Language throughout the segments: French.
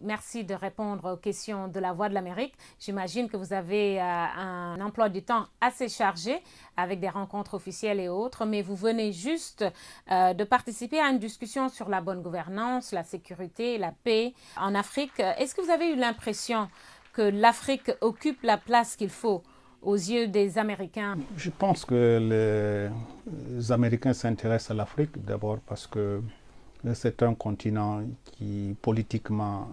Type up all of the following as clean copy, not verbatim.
Merci de répondre aux questions de la Voix de l'Amérique. J'imagine que vous avez un emploi du temps assez chargé avec des rencontres officielles et autres, mais vous venez juste de participer à une discussion sur la bonne gouvernance, la sécurité, la paix en Afrique. Est-ce que vous avez eu l'impression que l'Afrique occupe la place qu'il faut aux yeux des Américains? Je pense que les Américains s'intéressent à l'Afrique d'abord parce que c'est un continent qui politiquement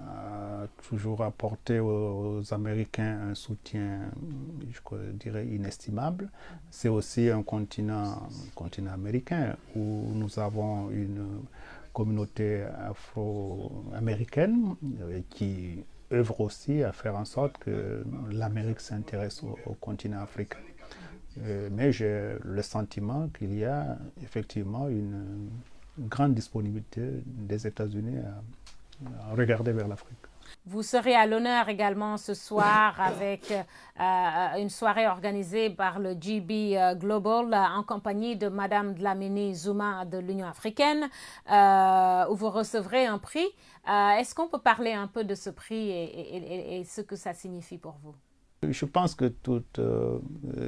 a toujours apporté aux Américains un soutien, je dirais, inestimable. C'est aussi un continent américain où nous avons une communauté afro-américaine qui œuvre aussi à faire en sorte que l'Amérique s'intéresse au continent africain. Mais j'ai le sentiment qu'il y a effectivement une grande disponibilité des États-Unis à regarder vers l'Afrique. Vous serez à l'honneur également ce soir avec une soirée organisée par le GB Global en compagnie de Madame Dlamini Zuma de l'Union africaine où vous recevrez un prix. Est-ce qu'on peut parler un peu de ce prix et ce que ça signifie pour vous? Je pense que toute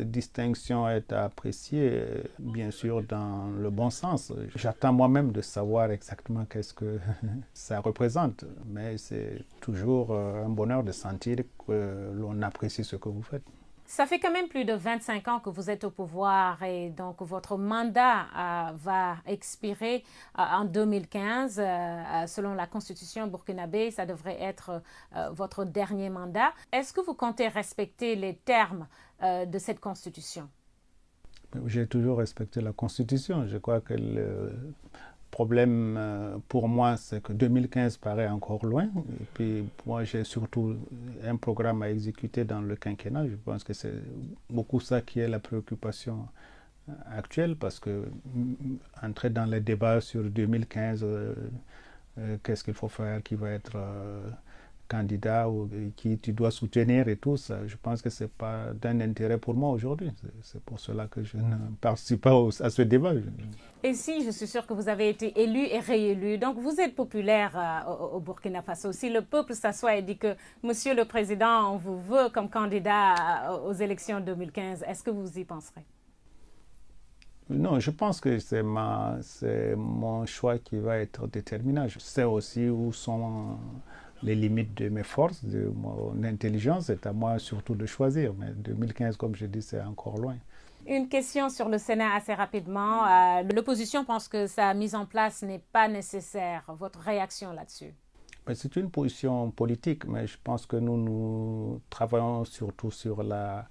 distinction est à apprécier, bien sûr, dans le bon sens. J'attends moi-même de savoir exactement qu'est-ce que ça représente, mais c'est toujours un bonheur de sentir que l'on apprécie ce que vous faites. Ça fait quand même plus de 25 ans que vous êtes au pouvoir et donc votre mandat va expirer en 2015. Selon la constitution burkinabé, ça devrait être votre dernier mandat. Est-ce que vous comptez respecter les termes de cette constitution? J'ai toujours respecté la constitution. Je crois que le problème pour moi, c'est que 2015 paraît encore loin. Et puis moi, j'ai surtout un programme à exécuter dans le quinquennat. Je pense que c'est beaucoup ça qui est la préoccupation actuelle, parce que entrer dans les débats sur 2015, qu'est-ce qu'il faut faire, qui va être candidat ou qui tu dois soutenir et tout ça, je pense que c'est pas d'un intérêt pour moi aujourd'hui. C'est pour cela que je ne participe pas à ce débat. Et si, je suis sûre que vous avez été élu et réélu, donc vous êtes populaire au Burkina Faso. Si le peuple s'assoit et dit que Monsieur le Président, on vous veut comme candidat aux élections 2015, est-ce que vous y penserez? Non, je pense que c'est mon choix qui va être déterminant. Je sais aussi où sont les limites de mes forces, de mon intelligence. C'est à moi surtout de choisir. Mais 2015, comme je dis, c'est encore loin. Une question sur le Sénat assez rapidement. L'opposition pense que sa mise en place n'est pas nécessaire. Votre réaction là-dessus? C'est une position politique, mais je pense que nous travaillons surtout sur la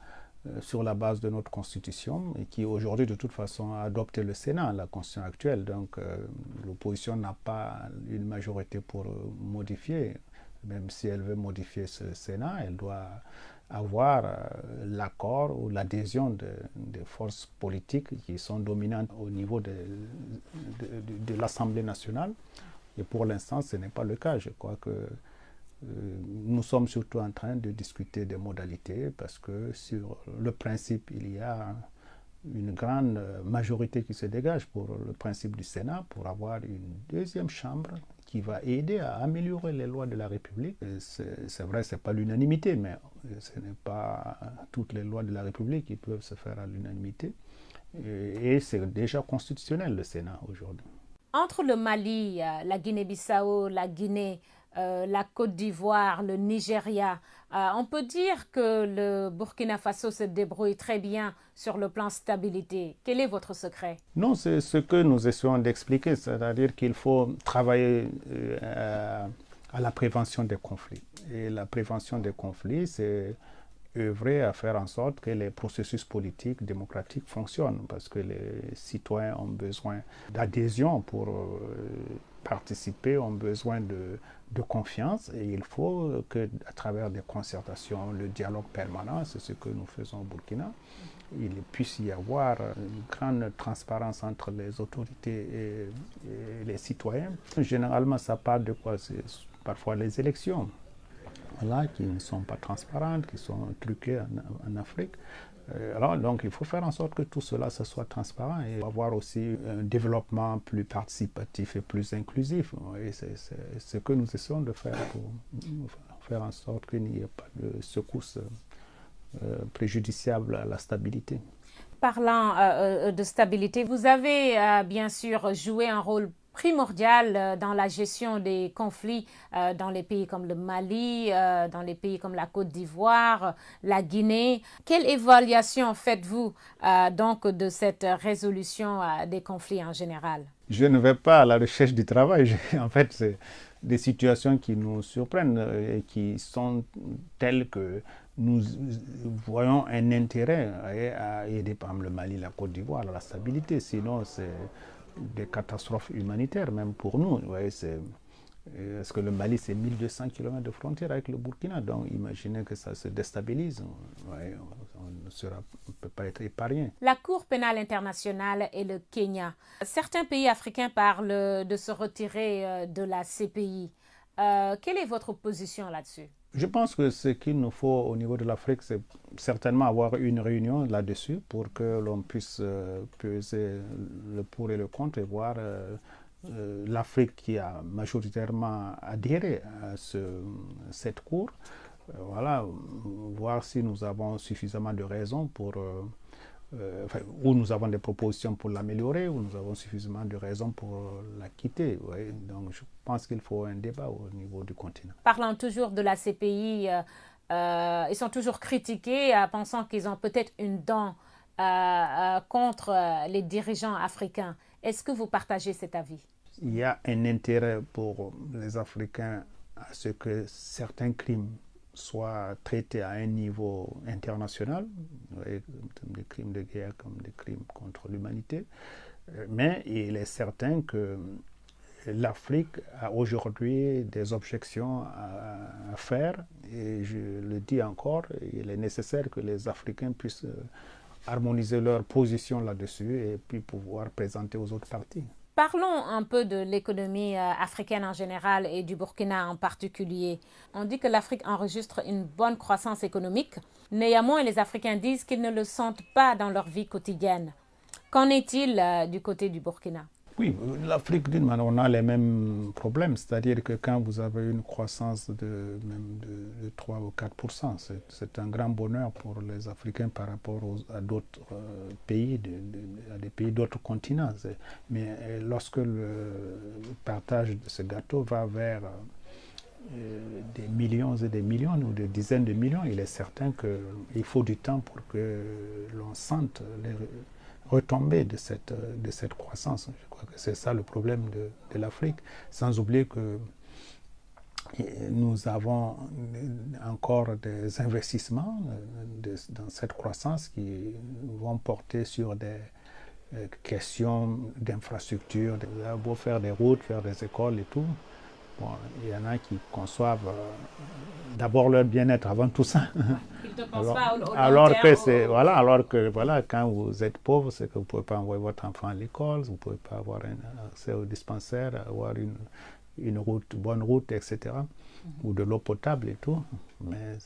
base de notre constitution, et qui aujourd'hui de toute façon a adopté le Sénat, la constitution actuelle. Donc l'opposition n'a pas une majorité pour modifier. Même si elle veut modifier ce Sénat, elle doit avoir l'accord ou l'adhésion des forces politiques qui sont dominantes au niveau de l'Assemblée nationale. Et pour l'instant, ce n'est pas le cas. Je crois que nous sommes surtout en train de discuter des modalités, parce que sur le principe, il y a une grande majorité qui se dégage pour le principe du Sénat, pour avoir une deuxième chambre qui va aider à améliorer les lois de la République. C'est vrai, ce n'est pas l'unanimité, mais ce n'est pas toutes les lois de la République qui peuvent se faire à l'unanimité. Et c'est déjà constitutionnel, le Sénat, aujourd'hui. Entre le Mali, la Guinée-Bissau, la Guinée, la Côte d'Ivoire, le Nigeria, on peut dire que le Burkina Faso se débrouille très bien sur le plan stabilité. Quel est votre secret? Non, c'est ce que nous essayons d'expliquer, c'est-à-dire qu'il faut travailler à la prévention des conflits. Et la prévention des conflits, c'est œuvrer à faire en sorte que les processus politiques, démocratiques fonctionnent, parce que les citoyens ont besoin d'adhésion pour participer, ont besoin de confiance, et il faut qu'à travers des concertations, le dialogue permanent, c'est ce que nous faisons au Burkina, il puisse y avoir une grande transparence entre les autorités et les citoyens. Généralement, ça part de quoi? C'est parfois les élections. Voilà, qui ne sont pas transparentes, qui sont truquées en Afrique. Alors, donc, il faut faire en sorte que tout cela ce soit transparent et avoir aussi un développement plus participatif et plus inclusif. Et c'est ce que nous essayons de faire pour faire en sorte qu'il n'y ait pas de secousses préjudiciables à la stabilité. Parlant de stabilité, vous avez bien sûr joué un rôle primordial dans la gestion des conflits dans les pays comme le Mali, dans les pays comme la Côte d'Ivoire, la Guinée. Quelle évaluation faites-vous donc de cette résolution des conflits en général? Je ne vais pas à la recherche du travail. En fait, c'est des situations qui nous surprennent et qui sont telles que nous voyons un intérêt à aider par exemple le Mali, la Côte d'Ivoire à la stabilité. Sinon, c'est des catastrophes humanitaires, même pour nous. Parce que le Mali, c'est 1200 km de frontière avec le Burkina. Donc, imaginez que ça se déstabilise. On ne peut pas être épargné. La Cour pénale internationale et le Kenya. Certains pays africains parlent de se retirer de la CPI. Quelle est votre position là-dessus? Je pense que ce qu'il nous faut au niveau de l'Afrique, c'est certainement avoir une réunion là-dessus pour que l'on puisse peser le pour et le contre et voir l'Afrique qui a majoritairement adhéré à cette cour. Voilà, voir si nous avons suffisamment de raisons pour où nous avons des propositions pour l'améliorer, où nous avons suffisamment de raisons pour la quitter. Ouais. Donc je pense qu'il faut un débat au niveau du continent. Parlant toujours de la CPI, ils sont toujours critiqués, pensant qu'ils ont peut-être une dent contre les dirigeants africains. Est-ce que vous partagez cet avis? Il y a un intérêt pour les Africains à ce que certains crimes soient traités à un niveau international, comme des crimes de guerre, comme des crimes contre l'humanité. Mais il est certain que l'Afrique a aujourd'hui des objections à faire, et je le dis encore, il est nécessaire que les Africains puissent harmoniser leur position là-dessus et puis pouvoir présenter aux autres parties. Parlons un peu de l'économie africaine en général et du Burkina en particulier. On dit que l'Afrique enregistre une bonne croissance économique. Néanmoins, les Africains disent qu'ils ne le sentent pas dans leur vie quotidienne. Qu'en est-il du côté du Burkina? Oui, l'Afrique, d'une manière, on a les mêmes problèmes. C'est-à-dire que quand vous avez une croissance de 3 ou 4%, c'est un grand bonheur pour les Africains par rapport à d'autres pays, à des pays d'autres continents. Mais lorsque le partage de ce gâteau va vers des millions et des millions ou des dizaines de millions, il est certain qu'il faut du temps pour que l'on sente les retombées de cette croissance. Je crois que c'est ça le problème de l'Afrique. Sans oublier que nous avons encore des investissements dans cette croissance qui vont porter sur des questions d'infrastructure. Il y a beau faire des routes, faire des écoles et tout. Bon, il y en a qui conçoivent d'abord leur bien-être avant tout ça. Alors que quand vous êtes pauvre, c'est que vous ne pouvez pas envoyer votre enfant à l'école, vous ne pouvez pas avoir un accès au dispensaire, avoir une bonne route, etc. Ou de l'eau potable et tout. Mais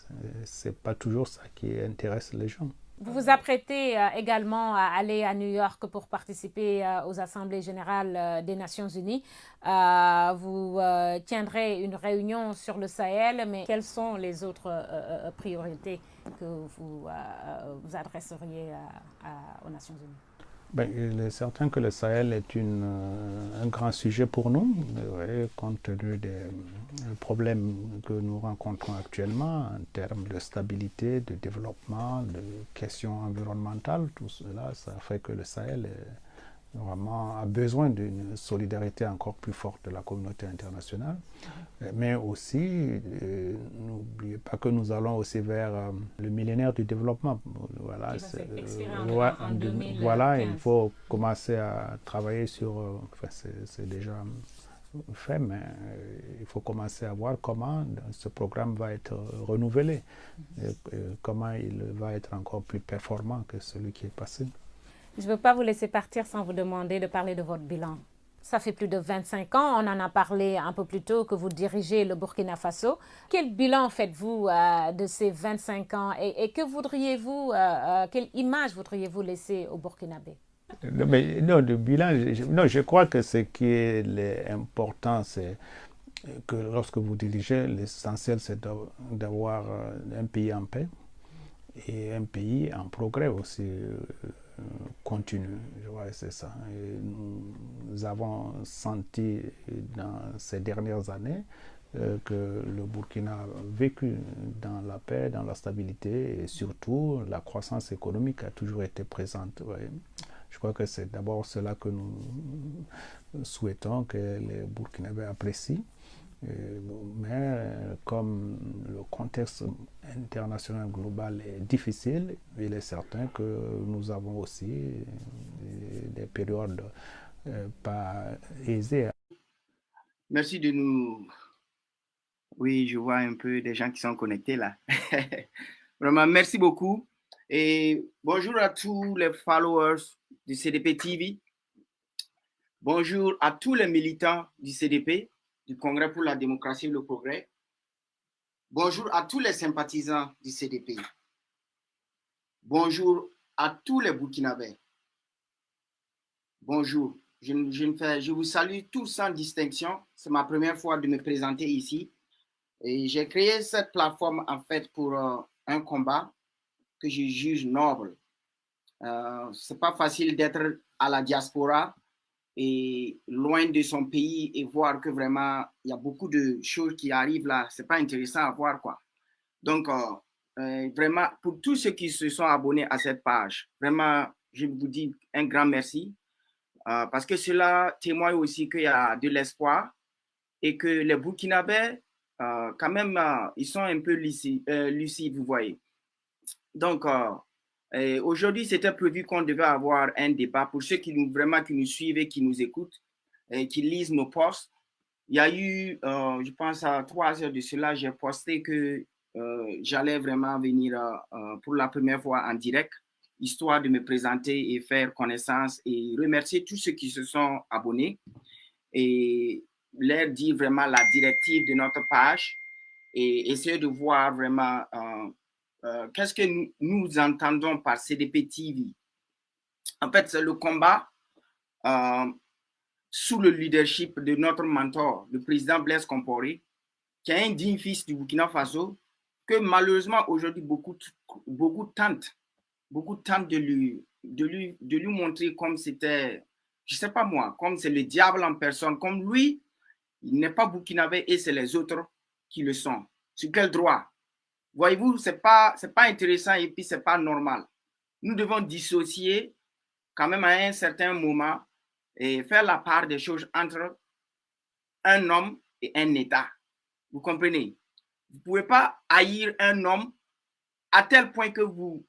ce n'est pas toujours ça qui intéresse les gens. Vous vous apprêtez également à aller à New York pour participer aux Assemblées générales des Nations Unies. Vous tiendrez une réunion sur le Sahel, mais quelles sont les autres priorités que vous adresseriez aux Nations Unies? Il est certain que le Sahel est un grand sujet pour nous, compte tenu des problèmes que nous rencontrons actuellement en termes de stabilité, de développement, de questions environnementales. Tout cela, ça fait que le Sahel vraiment a besoin d'une solidarité encore plus forte de la communauté internationale. Mais aussi, n'oubliez pas que nous allons aussi vers le millénaire du développement. Voilà, il faut commencer à travailler sur... c'est déjà fait, mais il faut commencer à voir comment ce programme va être renouvelé, et comment il va être encore plus performant que celui qui est passé. Je ne veux pas vous laisser partir sans vous demander de parler de votre bilan. Ça fait plus de 25 ans, on en a parlé un peu plus tôt, que vous dirigez le Burkina Faso. Quel bilan faites-vous de ces 25 ans et que voudriez-vous, quelle image voudriez-vous laisser au Burkinabé? Non, mais non, le bilan, non, je crois que ce qui est important, c'est que lorsque vous dirigez, l'essentiel, c'est d'avoir un pays en paix et un pays en progrès aussi continu. Je vois, c'est ça. Et nous avons senti dans ces dernières années que le Burkina a vécu dans la paix, dans la stabilité et surtout la croissance économique a toujours été présente. Ouais. Je crois que c'est d'abord cela que nous souhaitons que les Burkinabés apprécient. Mais comme le contexte international global est difficile, il est certain que nous avons aussi des périodes pas aisées. Merci de nous... Oui, je vois un peu des gens qui sont connectés là. Vraiment, merci beaucoup. Et bonjour à tous les followers du CDP TV. Bonjour à tous les militants du CDP, du Congrès pour la démocratie et le progrès. Bonjour à tous les sympathisants du CDP. Bonjour à tous les Burkinabés. Bonjour. Je vous salue tous sans distinction. C'est ma première fois de me présenter ici. Et j'ai créé cette plateforme en fait pour un combat que je juge noble. C'est pas facile d'être à la diaspora et loin de son pays et voir que vraiment il y a beaucoup de choses qui arrivent là. C'est pas intéressant à voir quoi. Donc vraiment pour tous ceux qui se sont abonnés à cette page, vraiment je vous dis un grand merci parce que cela témoigne aussi qu'il y a de l'espoir et que les Burkinabés quand même, ils sont un peu lucides, vous voyez. Donc, aujourd'hui, c'était prévu qu'on devait avoir un débat pour ceux qui nous suivent et qui nous écoutent et qui lisent nos posts. Il y a eu, je pense, à 3 heures de cela, j'ai posté que j'allais vraiment venir pour la première fois en direct, histoire de me présenter et faire connaissance et remercier tous ceux qui se sont abonnés. Et leur dire vraiment la directive de notre page et essayer de voir vraiment qu'est-ce que nous entendons par CDP TV. En fait, c'est le combat sous le leadership de notre mentor, le président Blaise Compaoré, qui est un digne fils du Burkina Faso, que malheureusement aujourd'hui beaucoup tentent de lui montrer comme c'était, je ne sais pas moi, comme c'est le diable en personne, comme lui, il n'est pas burkinabé et c'est les autres qui le sont. Sur quel droit? Voyez-vous, ce n'est pas intéressant et puis ce n'est pas normal. Nous devons dissocier quand même à un certain moment et faire la part des choses entre un homme et un État. Vous comprenez? Vous ne pouvez pas haïr un homme à tel point que vous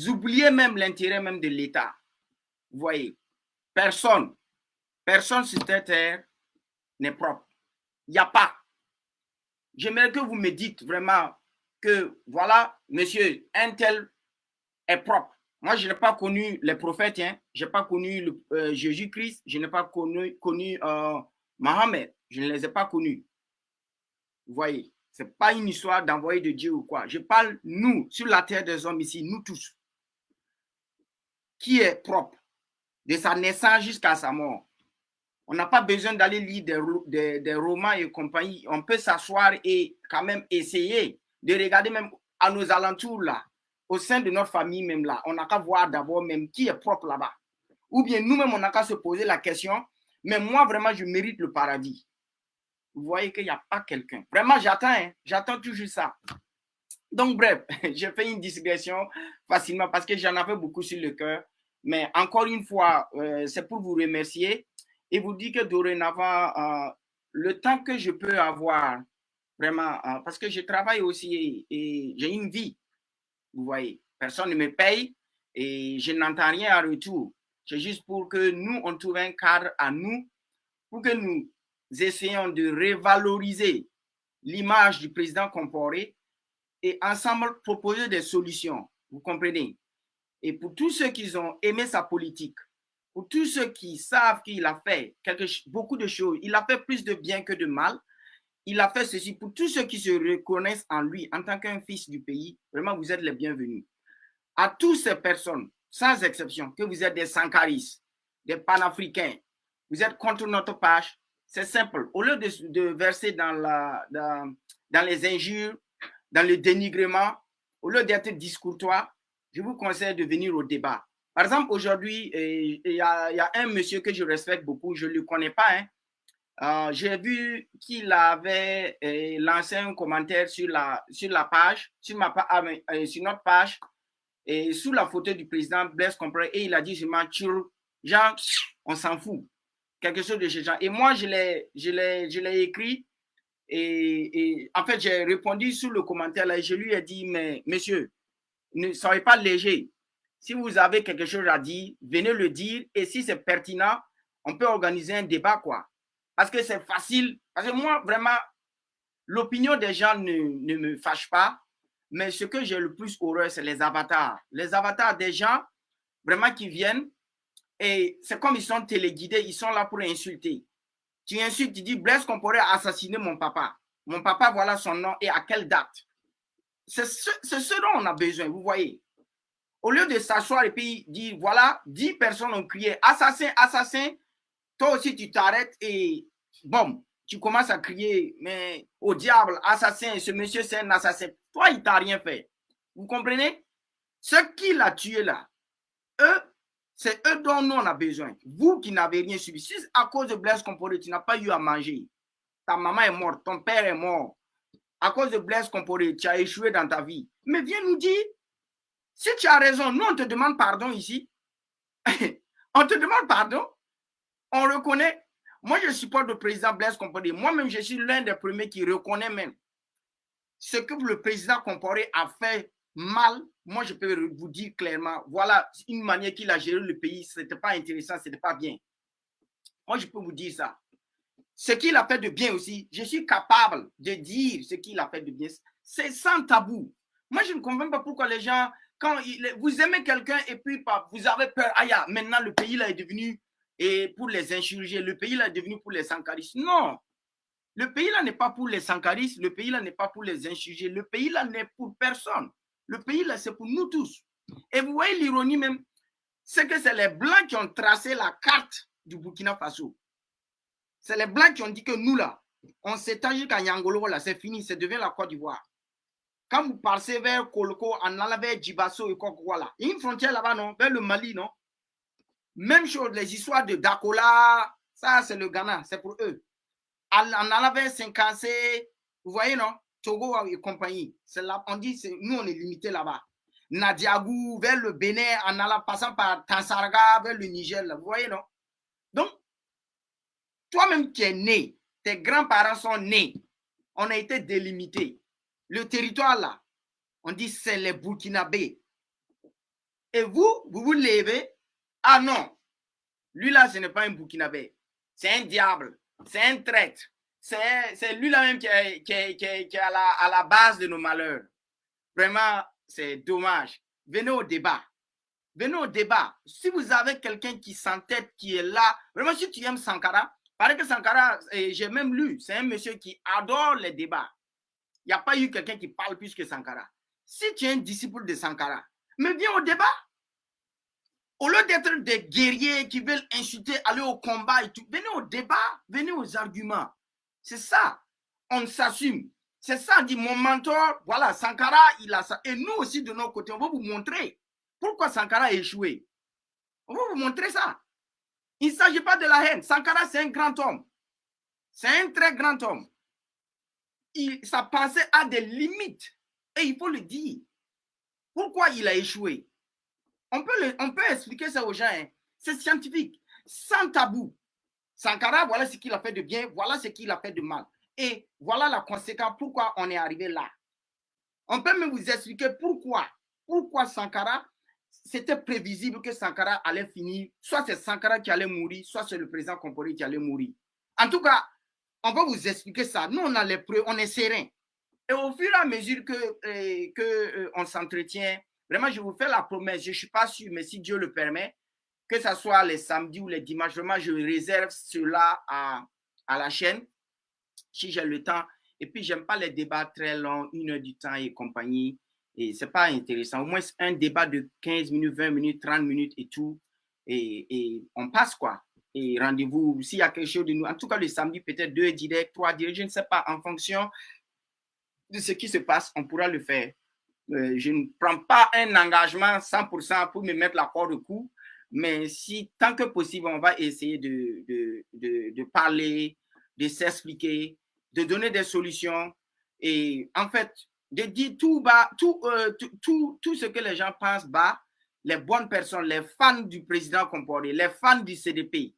oubliez même l'intérêt même de l'État. Vous voyez, personne sur cette terre n'est propre. Il n'y a pas. J'aimerais que vous me dites vraiment que voilà, monsieur, un tel est propre. Moi, je n'ai pas connu les prophètes, hein. Je n'ai pas connu Jésus-Christ, je n'ai pas connu Mohammed, je ne les ai pas connus. Vous voyez, ce n'est pas une histoire d'envoyer de Dieu ou quoi. Je parle, nous, sur la terre des hommes ici, nous tous. Qui est propre de sa naissance jusqu'à sa mort? On n'a pas besoin d'aller lire des romans et compagnie. On peut s'asseoir et quand même essayer de regarder même à nos alentours là, au sein de notre famille même là. On n'a qu'à voir d'abord même qui est propre là-bas. Ou bien nous-mêmes, on n'a qu'à se poser la question, mais moi vraiment, je mérite le paradis. Vous voyez qu'il n'y a pas quelqu'un. Vraiment, j'attends toujours ça. Donc bref, j'ai fait une digression facilement parce que j'en avais beaucoup sur le cœur. Mais encore une fois, c'est pour vous remercier et vous dire que dorénavant, le temps que je peux avoir, vraiment, parce que je travaille aussi et j'ai une vie, vous voyez, personne ne me paye et je n'entends rien en retour. C'est juste pour que nous, on trouve un cadre à nous, pour que nous essayons de revaloriser l'image du président Compaoré et ensemble proposer des solutions, vous comprenez? Et pour tous ceux qui ont aimé sa politique, pour tous ceux qui savent qu'il a fait beaucoup de choses. Il a fait plus de bien que de mal. Il a fait ceci pour tous ceux qui se reconnaissent en lui en tant qu'un fils du pays. Vraiment, vous êtes les bienvenus. À toutes ces personnes, sans exception, que vous êtes des sankaristes, des panafricains, vous êtes contre notre page, c'est simple. Au lieu de verser dans les injures, dans le dénigrement, au lieu d'être discourtois, je vous conseille de venir au débat. Par exemple, aujourd'hui, il y a un monsieur que je respecte beaucoup, je ne le connais pas. J'ai vu qu'il avait lancé un commentaire sur la page, sur notre page, et sous la photo du président Blaise Compaoré, et il a dit, genre, on s'en fout. Quelque chose de ce genre. Et moi, je l'ai écrit, et en fait, j'ai répondu sous le commentaire là, et je lui ai dit, mais monsieur, ne soyez pas léger. Si vous avez quelque chose à dire, venez le dire, et si c'est pertinent, on peut organiser un débat, quoi. Parce que c'est facile. Parce que moi, vraiment, l'opinion des gens ne me fâche pas, mais ce que j'ai le plus horreur, c'est les avatars. Les avatars des gens, vraiment, qui viennent, et c'est comme ils sont téléguidés, ils sont là pour insulter. Tu insultes, tu dis, Blaise Compaoré a assassiné mon papa. Mon papa, voilà son nom et à quelle date. C'est ce dont on a besoin, vous voyez. Au lieu de s'asseoir et puis dire, voilà, 10 personnes ont crié, assassin, assassin, toi aussi tu t'arrêtes et bon, tu commences à crier, mais au diable, assassin, ce monsieur c'est un assassin. Toi, il t'a rien fait. Vous comprenez? Ce qu'il a tué là, c'est eux dont nous on a besoin. Vous qui n'avez rien subi. Si à cause de Blaise Compaoré, tu n'as pas eu à manger, ta maman est morte, ton père est mort, à cause de Blaise Compaoré, tu as échoué dans ta vie. Mais viens nous dire, si tu as raison, nous on te demande pardon ici. On te demande pardon. On reconnaît. Moi, je supporte le président Blaise Compaoré. Moi-même, je suis l'un des premiers qui reconnaît même ce que le président Compaoré a fait mal. Moi, je peux vous dire clairement, voilà une manière qu'il a géré le pays. Ce n'était pas intéressant, ce n'était pas bien. Moi, je peux vous dire ça. Ce qu'il a fait de bien aussi, je suis capable de dire ce qu'il a fait de bien. C'est sans tabou. Moi, je ne comprends pas pourquoi les gens, quand vous aimez quelqu'un et puis vous avez peur, maintenant le pays là est devenu et pour les insurgés, le pays là est devenu pour les sankaristes. Non, le pays là n'est pas pour les sankaristes, le pays là n'est pas pour les insurgés, le pays là n'est pour personne. Le pays là, c'est pour nous tous. Et vous voyez l'ironie même, c'est que c'est les Blancs qui ont tracé la carte du Burkina Faso. C'est les Blancs qui ont dit que nous là, on s'étend jusqu'à Nyangolo, là, c'est fini, c'est devenu la Côte d'Ivoire. Quand vous passez vers Koloko, en allant vers Djibasso et Kokouala, il y a une frontière là-bas, non? Vers le Mali, non? Même chose, les histoires de Dakola, ça c'est le Ghana, c'est pour eux. En allant vers Saint-Cassé, vous voyez, non? Togo et compagnie. Là, on dit, nous on est limité là-bas. Nadiagou, vers le Bénin, en allant, passant par Tansarga, vers le Niger, là, vous voyez, non? Donc, toi-même qui es né, tes grands-parents sont nés, on a été délimité. Le territoire là, on dit c'est les Burkinabés. Et vous levez, ah non, lui là, ce n'est pas un Burkinabé, c'est un diable, c'est un traître, c'est lui là même qui est à la base de nos malheurs. Vraiment, c'est dommage. Venez au débat. Venez au débat. Si vous avez quelqu'un qui s'entête, qui est là, vraiment si tu aimes Sankara, parce que Sankara, j'ai même lu, c'est un monsieur qui adore les débats. Il n'y a pas eu quelqu'un qui parle plus que Sankara. Si tu es un disciple de Sankara, mais viens au débat. Au lieu d'être des guerriers qui veulent insulter, aller au combat et tout, venez au débat, venez aux arguments. C'est ça. On s'assume. C'est ça, on dit mon mentor, voilà, Sankara, il a ça. Et nous aussi, de notre côté, on va vous montrer pourquoi Sankara a échoué. On va vous montrer ça. Il ne s'agit pas de la haine. Sankara, c'est un grand homme. C'est un très grand homme. Sa pensée a des limites. Et il faut le dire. Pourquoi il a échoué? On peut expliquer ça aux gens. Hein. C'est scientifique. Sans tabou. Sankara, voilà ce qu'il a fait de bien. Voilà ce qu'il a fait de mal. Et voilà la conséquence. Pourquoi on est arrivé là. On peut même vous expliquer pourquoi. Pourquoi Sankara, c'était prévisible que Sankara allait finir. Soit c'est Sankara qui allait mourir, soit c'est le président Compaoré qui allait mourir. En tout cas, on va vous expliquer ça. Nous, on a les preuves, on est serein. Et au fur et à mesure que on s'entretient, vraiment, je vous fais la promesse, je ne suis pas sûr, mais si Dieu le permet, que ce soit les samedis ou les dimanches, vraiment, je réserve cela à la chaîne, si j'ai le temps. Et puis, j'aime pas les débats très longs, 1 heure du temps et compagnie. Et c'est pas intéressant. Au moins, un débat de 15 minutes, 20 minutes, 30 minutes et tout. Et on passe, quoi. Et rendez-vous, s'il y a quelque chose de nous. En tout cas, le samedi, peut-être 2 directs, 3 directs, je ne sais pas. En fonction de ce qui se passe, on pourra le faire. Je ne prends pas un engagement 100% pour me mettre la corde au cou. Mais si, tant que possible, on va essayer de parler, de s'expliquer, de donner des solutions et en fait, de dire tout bas, tout ce que les gens pensent bas, les bonnes personnes, les fans du président Compaoré, les fans du CDP,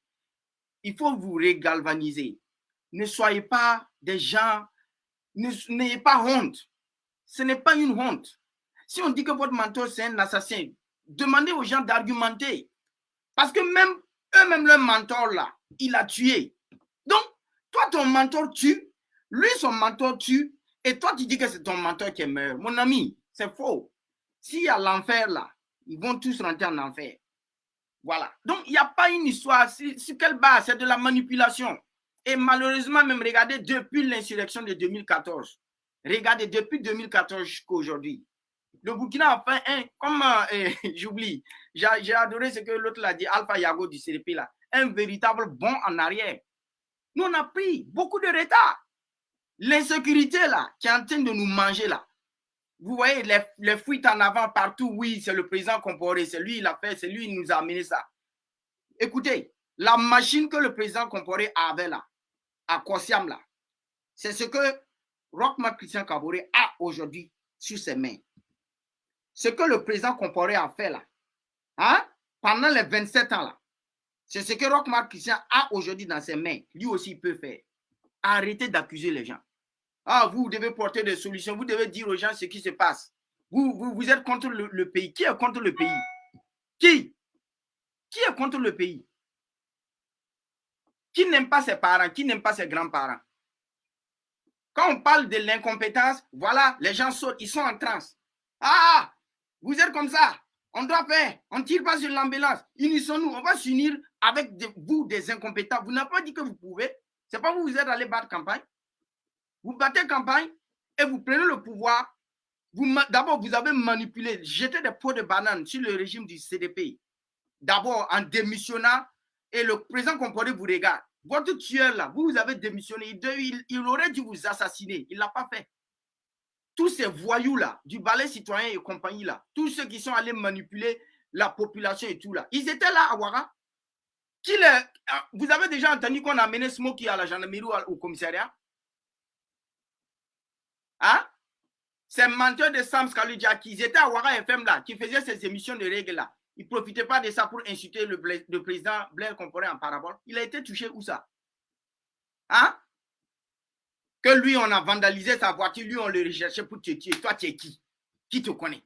il faut vous régalvaniser. Ne soyez pas des gens, n'ayez pas honte. Ce n'est pas une honte. Si on dit que votre mentor c'est un assassin, demandez aux gens d'argumenter. Parce que même eux-mêmes, leur mentor là, il a tué. Donc, toi, ton mentor tue, lui, son mentor tue, et toi, tu dis que c'est ton mentor qui est meilleur. Mon ami, c'est faux. S'il y a l'enfer là, ils vont tous rentrer en enfer. Voilà. Donc, il n'y a pas une histoire. Sur quelle base? C'est de la manipulation. Et malheureusement, même regardez, depuis l'insurrection de 2014, regardez, depuis 2014 jusqu'à aujourd'hui, le Burkina a fait un, comme j'oublie, j'ai adoré ce que l'autre l'a dit, Alpha Yago du CDP là, un véritable bond en arrière. Nous, on a pris beaucoup de retard. L'insécurité là, qui est en train de nous manger là, vous voyez les fuites en avant partout, oui, c'est le président Compaoré, c'est lui, il a fait, c'est lui, il nous a amené ça. Écoutez, la machine que le président Compaoré avait là, à Kosiam là, c'est ce que Roch Marc Christian Kaboré a aujourd'hui sur ses mains. Ce que le président Compaoré a fait là, hein, pendant les 27 ans là, c'est ce que Roch Marc Christian a aujourd'hui dans ses mains. Lui aussi il peut faire. Arrêtez d'accuser les gens. Ah, vous devez porter des solutions, vous devez dire aux gens ce qui se passe. Vous êtes contre le pays. Qui est contre le pays? Qui est contre le pays? Qui n'aime pas ses parents? Qui n'aime pas ses grands-parents? Quand on parle de l'incompétence, voilà, les gens sautent, ils sont en transe. Ah, vous êtes comme ça, on doit faire, on ne tire pas sur l'ambulance. Unissons-nous, on va s'unir avec vous, des incompétents. Vous n'avez pas dit que vous pouvez. Ce n'est pas vous êtes allé battre campagne. Vous battez campagne et vous prenez le pouvoir. D'abord, vous avez manipulé, jeté des pots de banane sur le régime du CDP. D'abord, en démissionnant, et le président Compaoré vous regarde. Votre tueur là, vous avez démissionné, il aurait dû vous assassiner. Il ne l'a pas fait. Tous ces voyous là, du balai citoyen et compagnie là, tous ceux qui sont allés manipuler la population et tout là, ils étaient là à Ouaga. Vous avez déjà entendu qu'on a amené Smoky à la gendarmerie ou au commissariat? Hein? Ces menteurs de Sams Kaludja qui étaient à Ouaga FM là, qui faisaient ces émissions de règles là, ils ne profitaient pas de ça pour insulter le président Blaise Compaoré en parabole. Il a été touché où ça? Hein? Que lui, on a vandalisé sa voiture, lui, on le recherchait pour te tuer. Toi, tu es qui? Qui te connaît?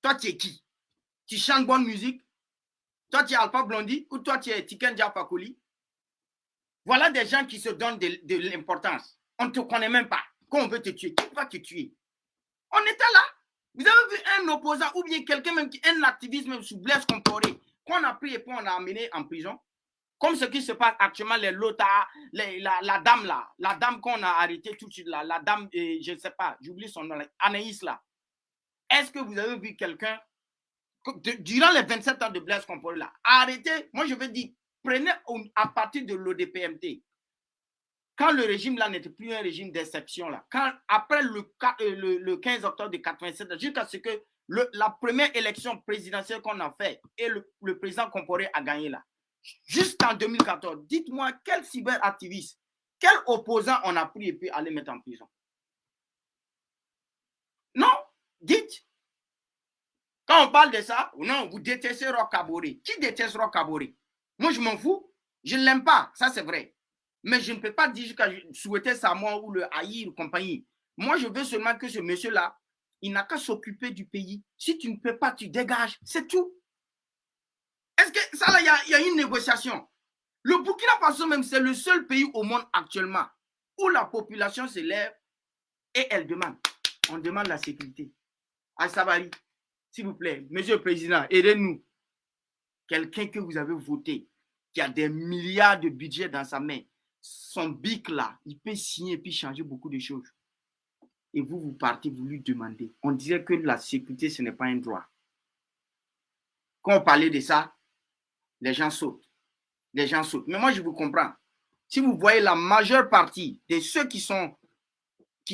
Toi, tu es qui? Tu chantes bonne musique? Toi, tu es Alpha Blondy ou toi, tu es Tiken Jah Fakoly? Voilà des gens qui se donnent de l'importance. On ne te connaît même pas. Quand on veut te tuer, qui va te tuer? On était là. Vous avez vu un opposant ou bien quelqu'un même, un activiste même sous Blaise Compaoré, qu'on a pris et puis on a amené en prison? Comme ce qui se passe actuellement, les lotas, la dame là, la dame qu'on a arrêtée tout de suite là, la dame, je ne sais pas, j'oublie son nom, Anaïs là. Est-ce que vous avez vu quelqu'un, durant les 27 ans de Blaise Compaoré là, arrêtez, moi je veux dire, prenez à partir de l'ODPMT, quand le régime là n'était plus un régime d'exception là, après le 15 octobre de 87, jusqu'à ce que la première élection présidentielle qu'on a fait et le président Compaoré a gagné là, jusqu'en 2014, dites-moi quel cyberactiviste, quel opposant on a pris et puis aller mettre en prison? Non, dites. Quand on parle de ça, non, vous détestez Roch Kaboré. Qui déteste Roch Kaboré? Moi, je m'en fous. Je ne l'aime pas, ça c'est vrai. Mais je ne peux pas dire jusqu'à souhaiter sa mort ou le haïr ou compagnie. Moi, je veux seulement que ce monsieur-là, il n'a qu'à s'occuper du pays. Si tu ne peux pas, tu dégages. C'est tout. Est-ce que ça, là, il y a une négociation? Le Burkina Faso même, c'est le seul pays au monde actuellement où la population se lève et elle demande. On demande la sécurité. À Savary, s'il vous plaît, monsieur le président, aidez-nous. quelqu'un que vous avez voté, qui a des milliards de budget dans sa main, son bic là, il peut signer et puis changer beaucoup de choses. Et vous partez, vous lui demandez. On dirait que la sécurité, ce n'est pas un droit. Quand on parlait de ça, les gens sautent. Les gens sautent. Mais moi, je vous comprends. Si vous voyez la majeure partie de ceux qui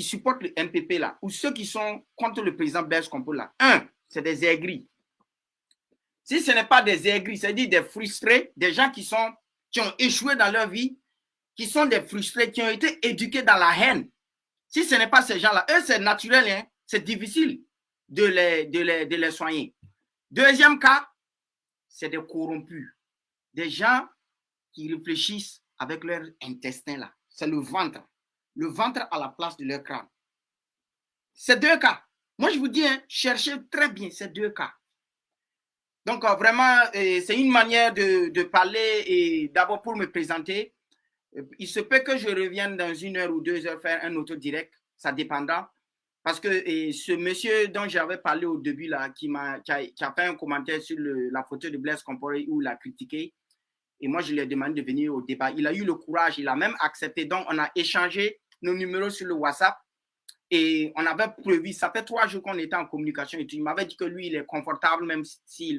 supportent le MPP là, ou ceux qui sont contre le président Blaise Compaoré là, c'est des aigris. Si ce n'est pas des aigris, c'est-à-dire des frustrés, des gens qui ont échoué dans leur vie, qui sont des frustrés, qui ont été éduqués dans la haine. Si ce n'est pas ces gens-là, eux, c'est naturel, hein, c'est difficile de les soigner. Deuxième cas, c'est des corrompus. Des gens qui réfléchissent avec leur intestin là. C'est le ventre. Le ventre à la place de leur crâne. C'est deux cas. Moi, je vous dis, hein, cherchez très bien ces deux cas. Donc, vraiment, c'est une manière de parler et d'abord pour me présenter. Il se peut que je revienne dans 1 heure ou 2 heures faire un autre direct. Ça dépendra. Parce que ce monsieur dont j'avais parlé au début, là, qui a fait un commentaire sur la photo de Blaise Compaoré où il a critiqué. Et moi, je lui ai demandé de venir au débat. Il a eu le courage, il a même accepté. Donc, on a échangé nos numéros sur le WhatsApp. Et on avait prévu, ça fait 3 jours qu'on était en communication. Et il m'avait dit que lui, il est confortable, même si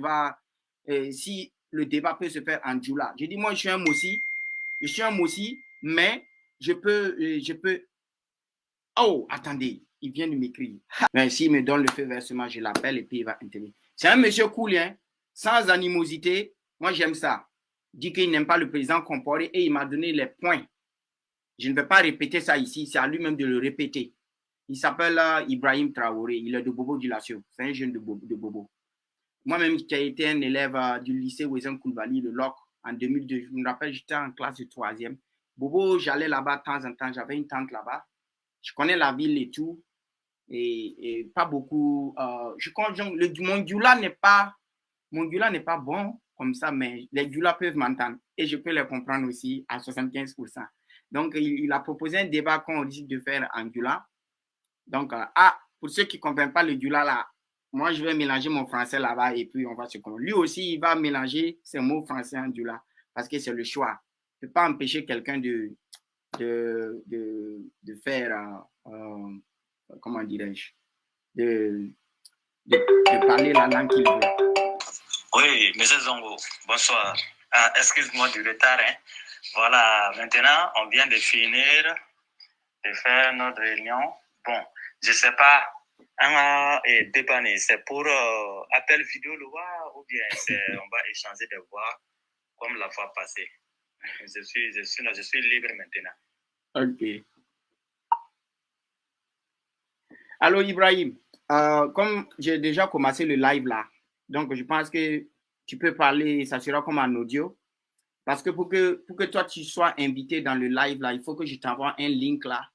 le débat peut se faire en Djoula. J'ai dit, moi, je suis un Mossi, mais je peux. Oh, attendez, il vient de m'écrire. Mais s'il me donne le feu versement, je l'appelle et puis il va intervenir. C'est un monsieur cool, hein, sans animosité. Moi, j'aime ça. Il dit qu'il n'aime pas le président Compaoré et il m'a donné les points. Je ne vais pas répéter ça ici, c'est à lui-même de le répéter. Il s'appelle Ibrahim Traoré, il est de Bobo Dioulasso, c'est un jeune de Bobo. Moi-même, qui ai été un élève du lycée Ouezan Koulibaly, le LOC, en 2002, je me rappelle, j'étais en classe de 3e. Bobo, j'allais là-bas de temps en temps, j'avais une tante là-bas. Je connais la ville et tout, et pas beaucoup. Mon Dioula n'est pas bon comme ça, mais les Dioula peuvent m'entendre et je peux les comprendre aussi à 75%. Donc, il a proposé un débat qu'on décide de faire en Dioula. Donc, pour ceux qui ne comprennent pas le Dioula là, moi, je vais mélanger mon français là-bas et puis on va se comprendre. Lui aussi, il va mélanger ses mots français en Dioula parce que c'est le choix. Je ne peux pas empêcher quelqu'un de faire, comment dirais-je, de parler la langue qu'il veut. Oui, M. Zongo, bonsoir. Excuse-moi du retard. Hein. Voilà, maintenant, on vient de finir de faire notre réunion. Bon, je ne sais pas, dépanner, c'est pour appel vidéo le voir ou bien on va échanger des voix comme la fois passée. Je suis libre maintenant. Ok. Alors, Ibrahim, comme j'ai déjà commencé le live là, donc je pense que tu peux parler, ça sera comme en audio. Parce que pour que toi, tu sois invité dans le live là, il faut que je t'envoie un link là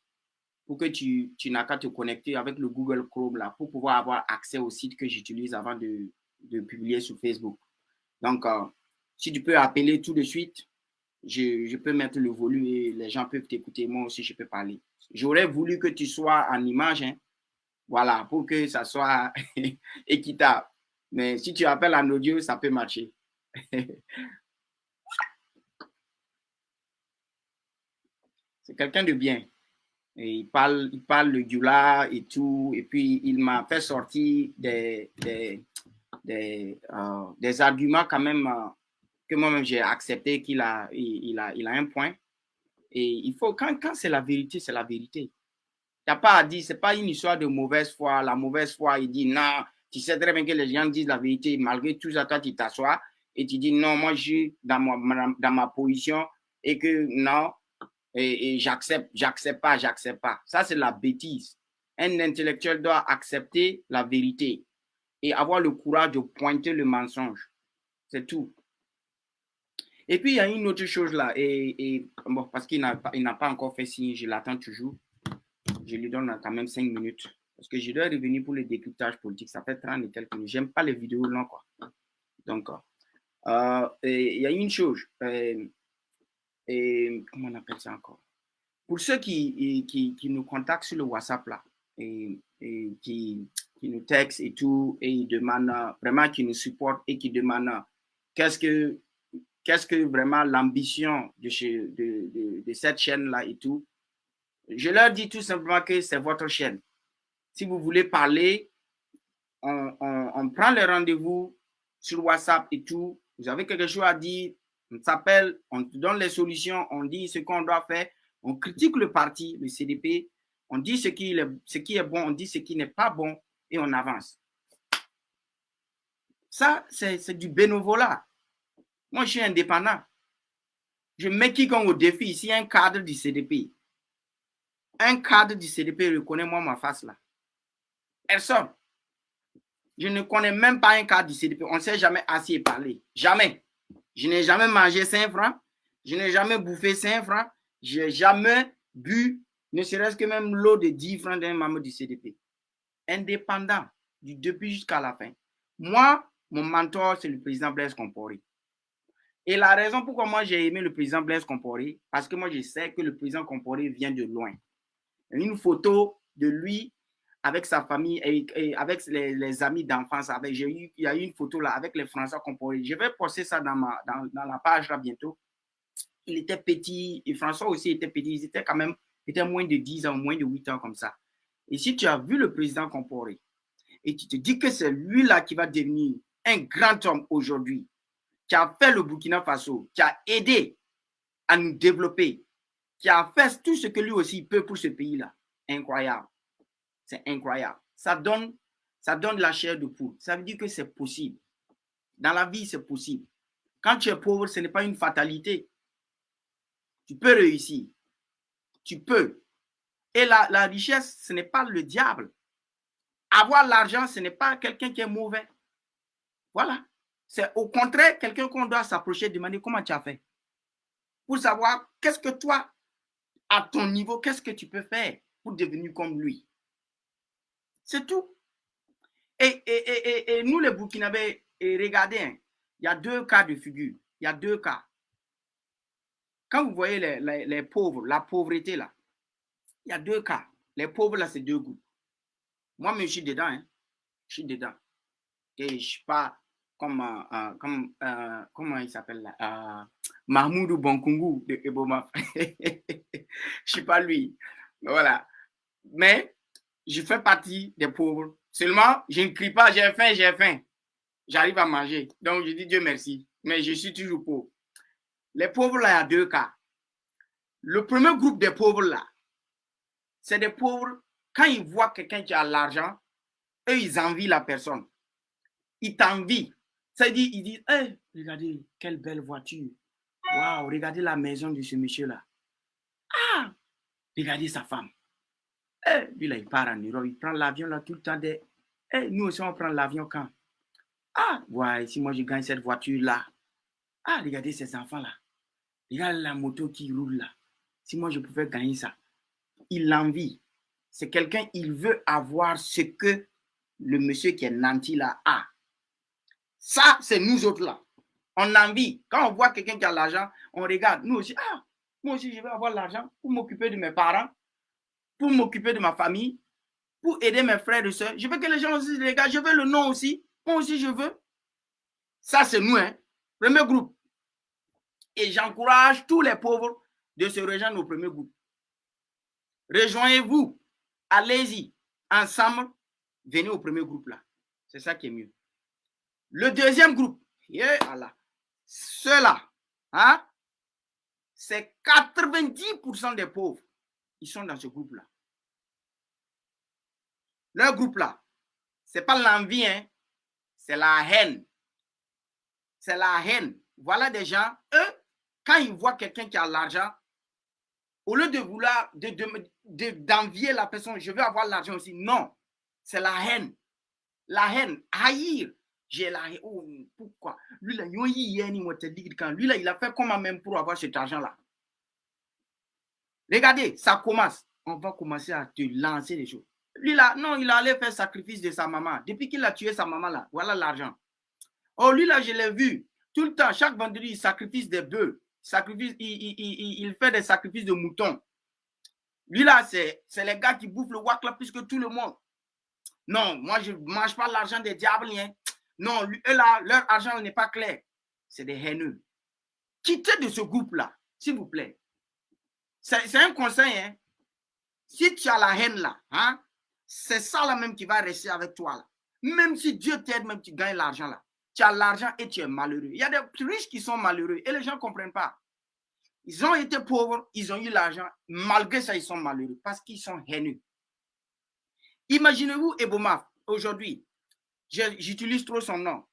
pour que tu n'as qu'à te connecter avec le Google Chrome là pour pouvoir avoir accès au site que j'utilise avant de publier sur Facebook. Donc, si tu peux appeler tout de suite, je peux mettre le volume et les gens peuvent t'écouter. Moi aussi, je peux parler. J'aurais voulu que tu sois en image, hein, voilà, pour que ça soit équitable. Mais si tu appelles en audio, ça peut marcher. C'est quelqu'un de bien. Et il parle le Dioula et tout. Et puis, il m'a fait sortir des arguments quand même que moi-même j'ai accepté qu'il a, il a un point. Et il faut, quand c'est la vérité, c'est la vérité. Il n'y a pas à dire, ce n'est pas une histoire de mauvaise foi. La mauvaise foi, il dit non, tu sais très bien que les gens disent la vérité. Malgré tout ça, toi, tu t'assois et tu dis non, moi, je suis dans ma position et que non, et j'accepte pas. Ça, c'est la bêtise. Un intellectuel doit accepter la vérité et avoir le courage de pointer le mensonge. C'est tout. Et puis, il y a une autre chose là, bon, parce qu'il n'a pas encore fait signe, je l'attends toujours. Je lui donne quand même 5 minutes. Parce que je dois revenir pour le décryptage politique. Ça fait 30 et quelques minutes. J'aime pas les vidéos longues, quoi. Donc, il y a une chose. Comment on appelle ça encore? Pour ceux qui nous contactent sur le WhatsApp là, et qui nous textent et tout, et ils demandent vraiment, qui nous supportent et qui demandent qu'est-ce que vraiment l'ambition de cette chaîne-là et tout. Je leur dis tout simplement que c'est votre chaîne. Si vous voulez parler, on prend les rendez-vous sur WhatsApp et tout. Vous avez quelque chose à dire, on s'appelle, on te donne les solutions, on dit ce qu'on doit faire, on critique le parti, le CDP, on dit ce qui est bon, on dit ce qui n'est pas bon et on avance. Ça, c'est du bénévolat. Moi, je suis indépendant. Je mets quiconque au défi. Ici, un cadre du CDP. Un cadre du CDP reconnaît moi ma face là. Personne. Je ne connais même pas un cadre du CDP. On ne s'est jamais assis et parlé. Jamais. Je n'ai jamais mangé 5 francs. Je n'ai jamais bouffé 5 francs. Je n'ai jamais bu, ne serait-ce que même l'eau de 10 francs d'un membre du CDP. Indépendant, du début jusqu'à la fin. Moi, mon mentor, c'est le président Blaise Compaoré. Et la raison pourquoi moi j'ai aimé le président Blaise Compaoré, parce que moi je sais que le président Compaoré vient de loin. Une photo de lui avec sa famille et avec les amis d'enfance. Il y a eu une photo là avec les François Compaoré. Je vais poster ça dans la page là bientôt. Il était petit et François aussi était petit. Ils étaient quand même moins de 10 ans, moins de 8 ans comme ça. Et si tu as vu le président Compaoré et tu te dis que c'est lui là qui va devenir un grand homme aujourd'hui, qui a fait le Burkina Faso, qui a aidé à nous développer, qui a fait tout ce que lui aussi peut pour ce pays-là. Incroyable. C'est incroyable. Ça donne la chair de poule. Ça veut dire que c'est possible. Dans la vie, c'est possible. Quand tu es pauvre, ce n'est pas une fatalité. Tu peux réussir. Tu peux. Et la richesse, ce n'est pas le diable. Avoir l'argent, ce n'est pas quelqu'un qui est mauvais. Voilà. C'est au contraire quelqu'un qu'on doit s'approcher et demander comment tu as fait. Pour savoir qu'est-ce que toi, à ton niveau, qu'est-ce que tu peux faire pour devenir comme lui. C'est tout. Et nous, les Burkinabés, regardez, hein, il y a 2 cas de figure. Il y a 2 cas. Quand vous voyez les pauvres, la pauvreté là, il y a 2 cas. Les pauvres là, c'est 2 groupes. Moi, je suis dedans. Hein. Je suis dedans. Et je ne suis pas comment il s'appelle là, Mahmoudou Bonkungu de Eboma. Je ne suis pas lui. Voilà. Mais je fais partie des pauvres. Seulement, je ne crie pas, j'ai faim. J'arrive à manger. Donc, je dis Dieu merci. Mais je suis toujours pauvre. Les pauvres là, il y a 2 cas. Le premier groupe des pauvres là, c'est des pauvres, quand ils voient quelqu'un qui a l'argent, eux, ils envient la personne. Ils t'envient. Ça dit, ils disent, hey, regardez, quelle belle voiture. Waouh, regardez la maison de ce monsieur-là. Ah, regardez sa femme. Hey, lui, là, il part en Europe, il prend l'avion là tout le temps. Hey, nous aussi, on prend l'avion quand? Ah, ouais, si moi, je gagne cette voiture-là. Ah, regardez ces enfants-là. Regarde la moto qui roule là. Si moi, je pouvais gagner ça. Il l'envie. C'est quelqu'un, il veut avoir ce que le monsieur qui est nanti là a. Ça, c'est nous autres là. On envie. Quand on voit quelqu'un qui a l'argent, on regarde. Nous aussi, ah, moi aussi, je vais avoir l'argent pour m'occuper de mes parents, pour m'occuper de ma famille, pour aider mes frères et soeurs. Je veux que les gens aussi, les gars, je veux le nom aussi. Moi aussi, je veux. Ça, c'est nous, hein. Premier groupe. Et j'encourage tous les pauvres de se rejoindre au premier groupe. Rejoignez-vous. Allez-y. Ensemble, venez au premier groupe là. C'est ça qui est mieux. Le deuxième groupe, ceux-là, hein, c'est 90% des pauvres. Ils sont dans ce groupe-là. Leur groupe-là, ce n'est pas l'envie, hein, c'est la haine. C'est la haine. Voilà des gens, eux, quand ils voient quelqu'un qui a l'argent, au lieu de vouloir d'envier la personne, je veux avoir l'argent aussi. Non, c'est la haine. La haine, haïr. J'ai la haine. Oh, pourquoi? Lui, là, il a fait comment même pour avoir cet argent-là? Regardez, ça commence. On va commencer à te lancer des choses. Lui, là, non, il allait faire sacrifice de sa maman. Depuis qu'il a tué sa maman, là, voilà l'argent. Oh, lui, là, je l'ai vu. Tout le temps, chaque vendredi, il sacrifice des bœufs. Il fait des sacrifices de moutons. Lui, là, c'est les gars qui bouffent le wak là plus que tout le monde. Non, moi, je ne mange pas l'argent des diables. Hein. Non, eux, là, leur argent n'est pas clair. c'est des haineux. Quittez de ce groupe-là, s'il vous plaît. C'est un conseil, hein. Si tu as la haine là, hein, c'est ça là même qui va rester avec toi là. Même si Dieu t'aide, même tu gagnes l'argent là. Tu as l'argent et tu es malheureux. Il y a des riches qui sont malheureux et les gens ne comprennent pas. Ils ont été pauvres, ils ont eu l'argent. Malgré ça, ils sont malheureux parce qu'ils sont haineux. Imaginez-vous Eboma, aujourd'hui, j'utilise trop son nom.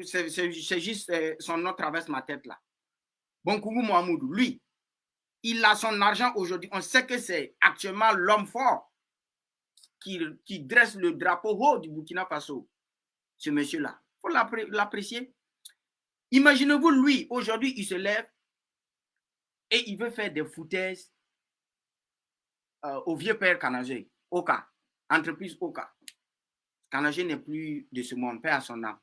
C'est juste son nom traverse ma tête là. Bonkougou Mohamedou, lui, il a son argent aujourd'hui. On sait que c'est actuellement l'homme fort qui dresse le drapeau haut du Burkina Faso. Ce monsieur-là, il faut l'apprécier. Imaginez-vous, lui, aujourd'hui, il se lève et il veut faire des foutaises au vieux père Kanagé, Oka, entreprise Oka. Kanagé n'est plus de ce monde, père à son âme.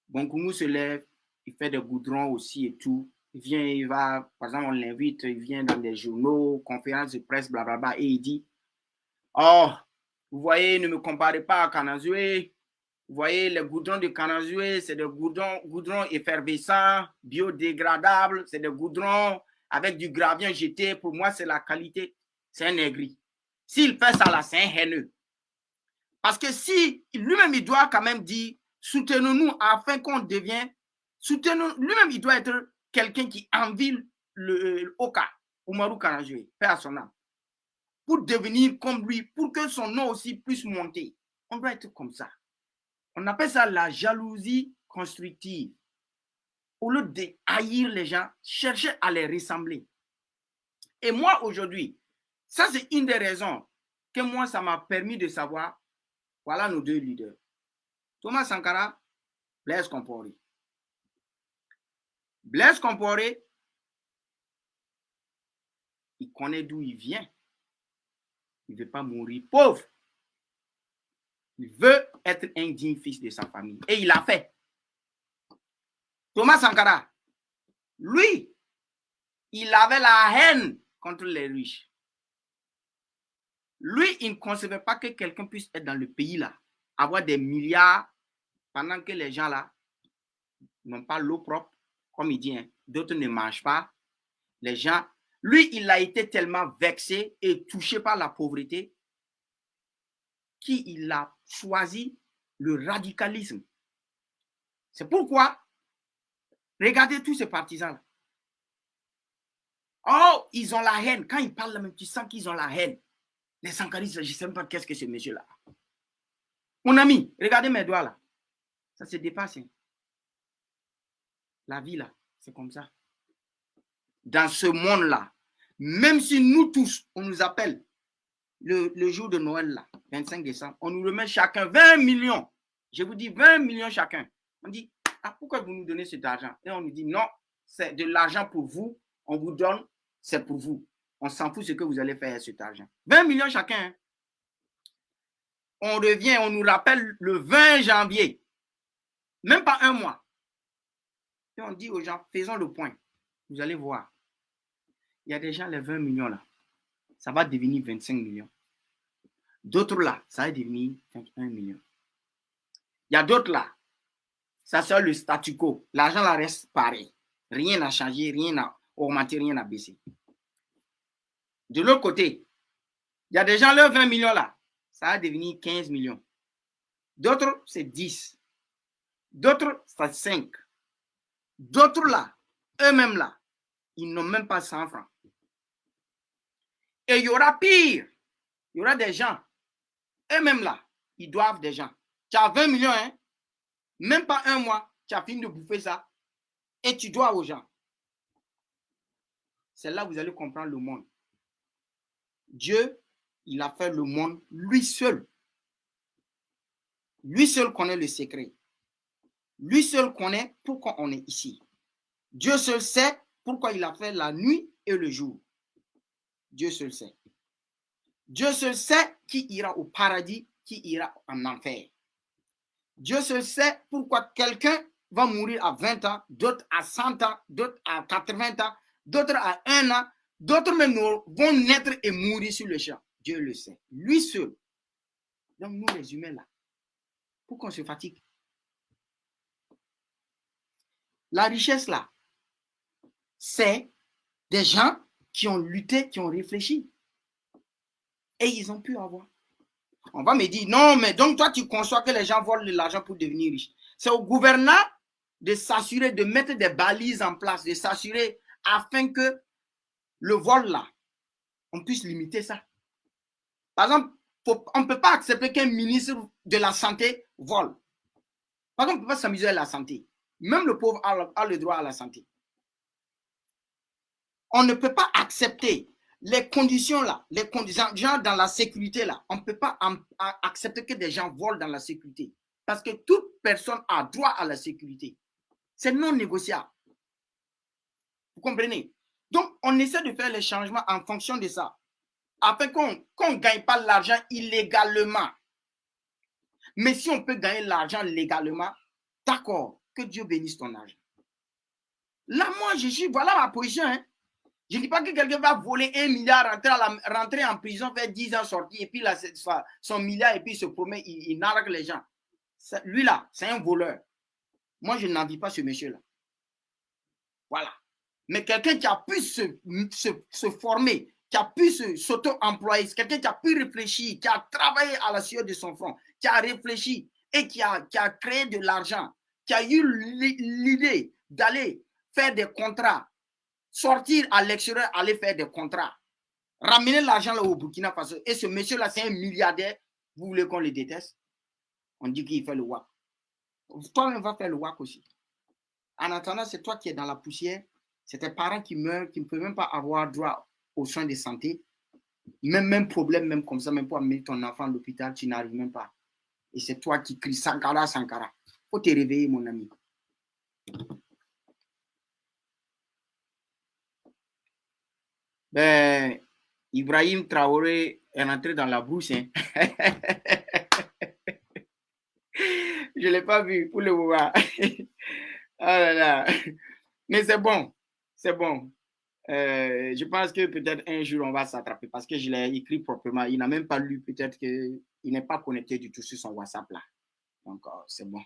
Bonkougou se lève, il fait des goudrons aussi et tout. Il vient, il va, par exemple, on l'invite, il vient dans des journaux, conférences de presse, blablabla, et il dit, oh, vous voyez, ne me comparez pas à Kanazoué. Vous voyez, les goudrons de Kanazoué, c'est des goudrons effervescents, biodégradables, c'est des goudrons avec du gravien jeté. Pour moi, c'est la qualité. C'est un aigri. S'il fait ça là, c'est un haineux. Parce que si lui-même, il doit quand même dire, soutenons-nous afin qu'on devienne, soutenons, lui-même, il doit être quelqu'un qui envie le Oka, Oumarou Kanazoué, père à son âme, pour devenir comme lui, pour que son nom aussi puisse monter. On doit être comme ça. On appelle ça la jalousie constructive. Au lieu de haïr les gens, chercher à les ressembler. Et moi, aujourd'hui, ça c'est une des raisons que moi, ça m'a permis de savoir, voilà nos deux leaders. Thomas Sankara, Blaise Compaoré. Blaise Compaoré, il connaît d'où il vient. Il ne veut pas mourir pauvre. Il veut être un digne fils de sa famille. Et il l'a fait. Thomas Sankara, lui, il avait la haine contre les riches. Lui, il ne concevait pas que quelqu'un puisse être dans le pays là, avoir des milliards, pendant que les gens là n'ont pas l'eau propre, comme il dit, hein, d'autres ne mangent pas. Les gens, lui, il a été tellement vexé et touché par la pauvreté qu'il a choisi le radicalisme. C'est pourquoi, regardez tous ces partisans-là. Oh, ils ont la haine. Quand ils parlent là même, tu sens qu'ils ont la haine. Les sankaristes, je ne sais même pas qu'est-ce que ce monsieur-là. Mon ami, regardez mes doigts là. Ça se dépasse. Hein. La vie là, c'est comme ça. Dans ce monde-là, même si nous tous, on nous appelle le jour de Noël là, 25 décembre, on nous remet chacun 20 millions. Je vous dis 20 millions chacun. On dit, ah, pourquoi vous nous donnez cet argent? Et on nous dit, non, c'est de l'argent pour vous. On vous donne, c'est pour vous. On s'en fout ce que vous allez faire avec cet argent. 20 millions chacun. Hein. On revient, on nous rappelle le 20 janvier. Même pas un mois. Et on dit aux gens, faisons le point. Vous allez voir. Il y a déjà les 20 millions là. Ça va devenir 25 millions. D'autres là, ça va devenir 21 millions. Il y a d'autres là. Ça c'est le statu quo. L'argent là reste pareil. Rien n'a changé, rien n'a augmenté, rien n'a baissé. De l'autre côté, il y a des gens, leurs 20 millions là, ça va devenir 15 millions. D'autres, c'est 10. D'autres, c'est 5. D'autres là, eux-mêmes là, ils n'ont même pas 100 francs. Et il y aura pire. Il y aura des gens, eux-mêmes là, ils doivent des gens. Tu as 20 millions, hein? Même pas un mois, tu as fini de bouffer ça. Et tu dois aux gens. C'est là que vous allez comprendre le monde. Dieu, il a fait le monde lui seul. Lui seul connaît le secret. Lui seul connaît pourquoi on est ici. Dieu seul sait pourquoi il a fait la nuit et le jour. Dieu seul sait. Dieu seul sait qui ira au paradis, qui ira en enfer. Dieu seul sait pourquoi quelqu'un va mourir à 20 ans, d'autres à 100 ans, d'autres à 80 ans, d'autres à 1 an, d'autres même vont naître et mourir sur le champ. Dieu le sait. Lui seul. Donc nous les humains là, pourquoi on se fatigue? La richesse là, c'est des gens qui ont lutté, qui ont réfléchi. Et ils ont pu avoir. On va me dire, non, mais donc toi, tu conçois que les gens volent de l'argent pour devenir riches. C'est au gouvernant de s'assurer, de mettre des balises en place, de s'assurer afin que le vol là, on puisse limiter ça. Par exemple, on ne peut pas accepter qu'un ministre de la Santé vole. Par exemple, on ne peut pas s'amuser à la santé. Même le pauvre a le droit à la santé. On ne peut pas accepter les conditions là, les conditions genre dans la sécurité là. On ne peut pas accepter que des gens volent dans la sécurité. Parce que toute personne a droit à la sécurité. C'est non négociable. Vous comprenez? Donc, on essaie de faire les changements en fonction de ça. Afin qu'on ne gagne pas l'argent illégalement. Mais si on peut gagner l'argent légalement, d'accord, que Dieu bénisse ton argent. Là, moi, je suis, voilà ma position. Hein. Je ne dis pas que quelqu'un va voler 1 milliard, rentrer en prison, faire 10 ans sortir, et puis là, son milliard, et puis il se promet, il nargue les gens. Lui là, c'est un voleur. Moi, je n'envie pas ce monsieur-là. Voilà. Mais quelqu'un qui a pu se former, qui a pu s'auto-employer, quelqu'un qui a pu réfléchir, qui a travaillé à la sueur de son front, qui a réfléchi et qui a créé de l'argent, qui a eu l'idée d'aller faire des contrats, sortir à l'extérieur, aller faire des contrats, ramener l'argent là au Burkina Faso. Et ce monsieur-là, c'est un milliardaire. Vous voulez qu'on le déteste? On dit qu'il fait le WAC. Toi-même, va faire le WAC aussi. En attendant, c'est toi qui es dans la poussière. C'est tes parents qui meurent, qui ne peuvent même pas avoir droit aux soins de santé. Même problème, même comme ça, même pour amener ton enfant à l'hôpital, tu n'arrives même pas. Et c'est toi qui cries Sankara, Sankara. Il faut te réveiller, mon ami. Ben, Ibrahim Traoré est rentré dans la brousse. Hein. Je ne l'ai pas vu pour le moment. Oh là là. Mais c'est bon. C'est bon. Je pense que peut-être un jour, on va s'attraper parce que je l'ai écrit proprement. Il n'a même pas lu. Peut-être qu'il n'est pas connecté du tout sur son WhatsApp là. Donc, c'est bon.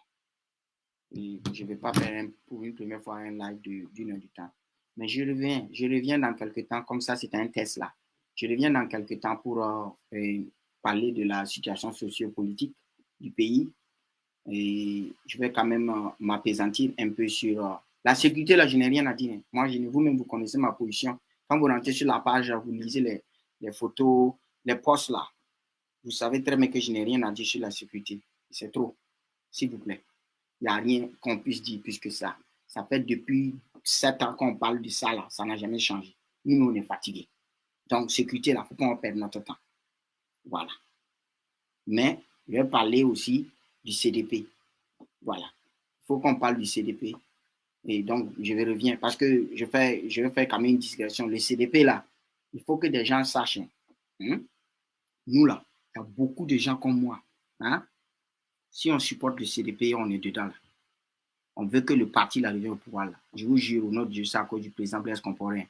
Et je ne vais pas faire pour une première fois un live d'une heure du temps. Mais je reviens dans quelques temps. Comme ça, c'est un test là. Je reviens dans quelques temps pour parler de la situation sociopolitique du pays. Et je vais quand même m'apaisantir un peu sur la sécurité. Là, je n'ai rien à dire. Moi, vous-même, vous connaissez ma position. Quand vous rentrez sur la page, vous lisez les photos, les posts là. Vous savez très bien que je n'ai rien à dire sur la sécurité. C'est trop. S'il vous plaît. Il n'y a rien qu'on puisse dire plus que ça. Ça fait depuis 7 ans qu'on parle de ça là. Ça n'a jamais changé. Nous, on est fatigués. Donc, sécurité là, il ne faut pas en perdre notre temps. Voilà. Mais, je vais parler aussi du CDP. Voilà. Il faut qu'on parle du CDP. Et donc, je vais revenir parce que je vais faire quand même une digression. Le CDP, là, il faut que des gens sachent. Hein? Nous, là, il y a beaucoup de gens comme moi. Hein? Si on supporte le CDP, on est dedans, là. On veut que le parti arrive au pouvoir, là. Je vous jure, au nom de Dieu, c'est à cause du président Blaise Compaoré.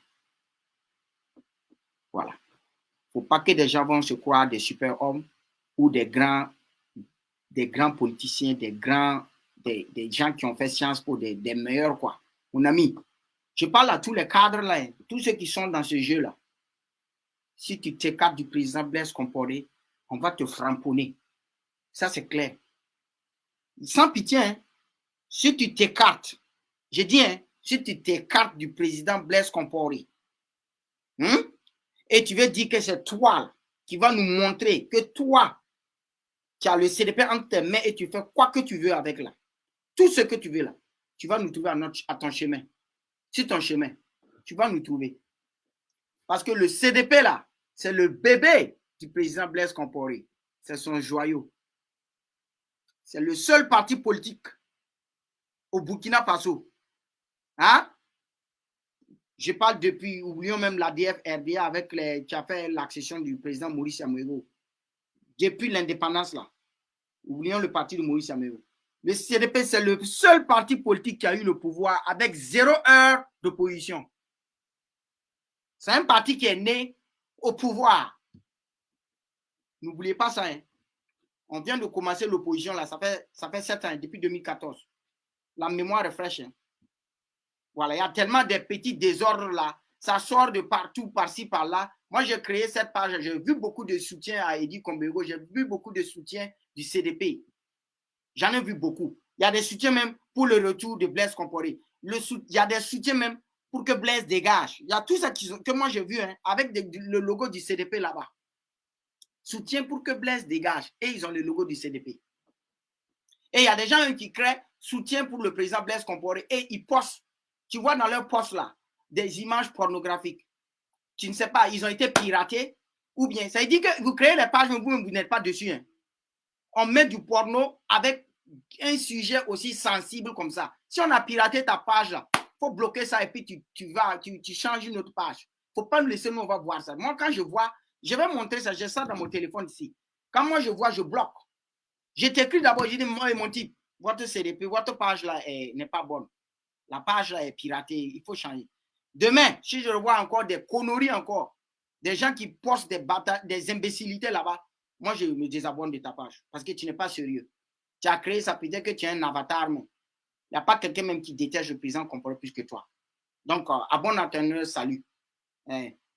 Voilà. Il ne faut pas que des gens vont se croire des super-hommes ou des grands politiciens, des gens qui ont fait Sciences Po, des meilleurs, quoi. Mon ami, je parle à tous les cadres, là, tous ceux qui sont dans ce jeu-là. Si tu t'écartes du président Blaise Compaoré, on va te framponner. Ça, c'est clair. Sans pitié, hein. Si tu t'écartes, je dis, hein, si tu t'écartes du président Blaise Compaoré, et tu veux dire que c'est toi qui va nous montrer que toi, tu as le CDP entre tes mains et tu fais quoi que tu veux avec là. Tout ce que tu veux là, tu vas nous trouver à ton chemin. Sur ton chemin, tu vas nous trouver. Parce que le CDP là, c'est le bébé du président Blaise Compaoré. C'est son joyau. C'est le seul parti politique au Burkina Faso. Hein? Je parle depuis, oublions même l'ADF RDA qui a fait l'accession du président Maurice Yamuego. Depuis l'indépendance là. Oublions le parti de Maurice Yamuego. Le CDP, c'est le seul parti politique qui a eu le pouvoir avec 0 heure d'opposition. C'est un parti qui est né au pouvoir. N'oubliez pas ça. Hein. On vient de commencer l'opposition là, ça fait 7 ans, depuis 2014. La mémoire est fraîche. Hein. Voilà, il y a tellement de petits désordres là. Ça sort de partout, par-ci, par-là. Moi, j'ai créé cette page. J'ai vu beaucoup de soutien à Eddy Kombego. J'ai vu beaucoup de soutien du CDP. J'en ai vu beaucoup. Il y a des soutiens même pour le retour de Blaise Compaoré. Il y a des soutiens même pour que Blaise dégage. Il y a tout ça que moi j'ai vu hein, avec le logo du CDP là-bas. Soutien pour que Blaise dégage. Et ils ont le logo du CDP. Et il y a des gens qui créent soutien pour le président Blaise Compaoré. Et ils postent, tu vois dans leur poste là, des images pornographiques. Tu ne sais pas, ils ont été piratés. Ou bien, ça veut dire que vous créez les pages, mais vous n'êtes pas dessus. Hein. On met du porno avec un sujet aussi sensible comme ça. Si on a piraté ta page là, il faut bloquer ça et puis tu changes une autre page. Il ne faut pas nous laisser, nous on va voir ça. Moi, quand je vois, je vais montrer ça, j'ai ça dans mon téléphone ici. Quand moi je vois, je bloque. Je t'écris d'abord, je dis, moi, mon type, votre CDP, votre page là n'est pas bonne. La page là est piratée, il faut changer. Demain, si je revois encore des conneries encore, des gens qui postent des imbécilités là-bas, moi, je me désabonne de ta page parce que tu n'es pas sérieux. Tu as créé ça, peut-être que tu es un avatar, mais il n'y a pas quelqu'un même qui déteste le président Compaoré plus que toi. Donc, abonne à ton salut.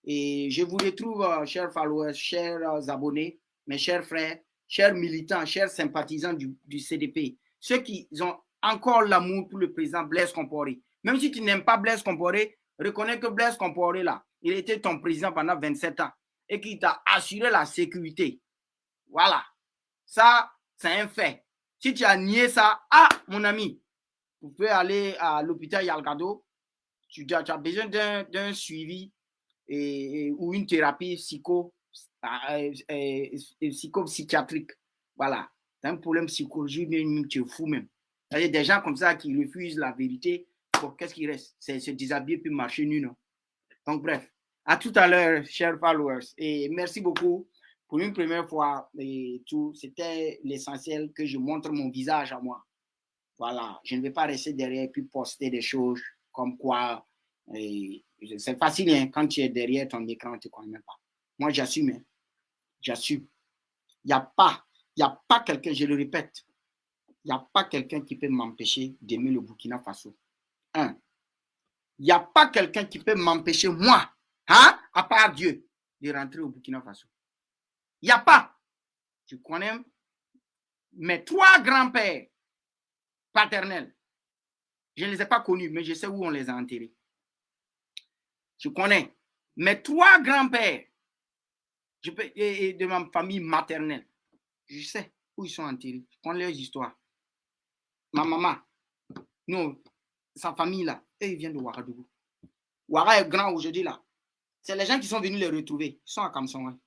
Et je vous retrouve, chers followers, chers abonnés, mes chers frères, chers militants, chers sympathisants du CDP, ceux qui ont encore l'amour pour le président Blaise Compaoré. Même si tu n'aimes pas Blaise Compaoré, reconnais que Blaise Compaoré, là, il était ton président pendant 27 ans et qu'il t'a assuré la sécurité. Voilà. Ça, c'est un fait. Si tu as nié ça, mon ami, vous pouvez aller à l'hôpital Yalgado. Tu as besoin d'un suivi ou une thérapie psychiatrique. Voilà. Tu as un problème psychologique, tu es fou même. Il y a des gens comme ça qui refusent la vérité. Bon, qu'est-ce qui reste? C'est se déshabiller puis marcher nu, non? Donc, bref. À tout à l'heure, chers followers. Et merci beaucoup. Pour une première fois, et tout, c'était l'essentiel que je montre mon visage à moi. Voilà, je ne vais pas rester derrière puis poster des choses comme quoi. C'est facile, hein, quand tu es derrière ton écran, tu ne connais même pas. Moi, j'assume. Hein, j'assume. Il n'y a pas quelqu'un, je le répète, il n'y a pas quelqu'un qui peut m'empêcher d'aimer le Burkina Faso. Il n'y a pas quelqu'un qui peut m'empêcher, moi, hein, à part Dieu, de rentrer au Burkina Faso. Il n'y a pas. Je connais mes 3 grands-pères paternels. Je ne les ai pas connus, mais je sais où on les a enterrés. Je connais mes 3 grands-pères et de ma famille maternelle. Je sais où ils sont enterrés. Je connais leurs histoires. Ma maman, non, sa famille là, eux, ils viennent de Ouagadougou. Ouaga est grand aujourd'hui là. C'est les gens qui sont venus les retrouver. Ils sont à Kamsonga,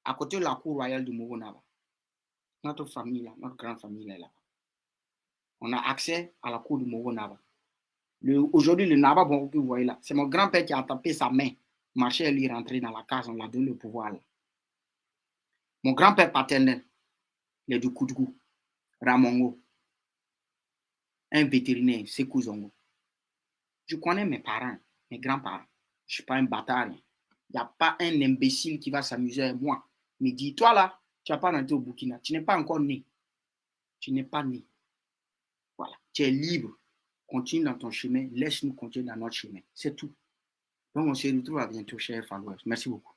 à côté de la cour royale de Mogonaba. Notre famille là, notre grande famille là. On a accès à la cour de Mogonaba. Aujourd'hui, le Naba Bongo que vous voyez là, c'est mon grand-père qui a tapé sa main. Marché et lui rentrer dans la case, on l'a donné le pouvoir là. Mon grand-père paternel, il est du Koudgou, Ramongo, un vétérinaire, Sekou Zongo. Je connais mes parents, mes grands-parents. Je ne suis pas un bâtard. Il n'y a pas un imbécile qui va s'amuser avec moi. Mais dis, toi là, tu n'as pas rentré au Burkina. Tu n'es pas encore né. Tu n'es pas né. Voilà. Tu es libre. Continue dans ton chemin. Laisse-nous continuer dans notre chemin. C'est tout. Donc, on se retrouve à bientôt, chers followers. Merci beaucoup.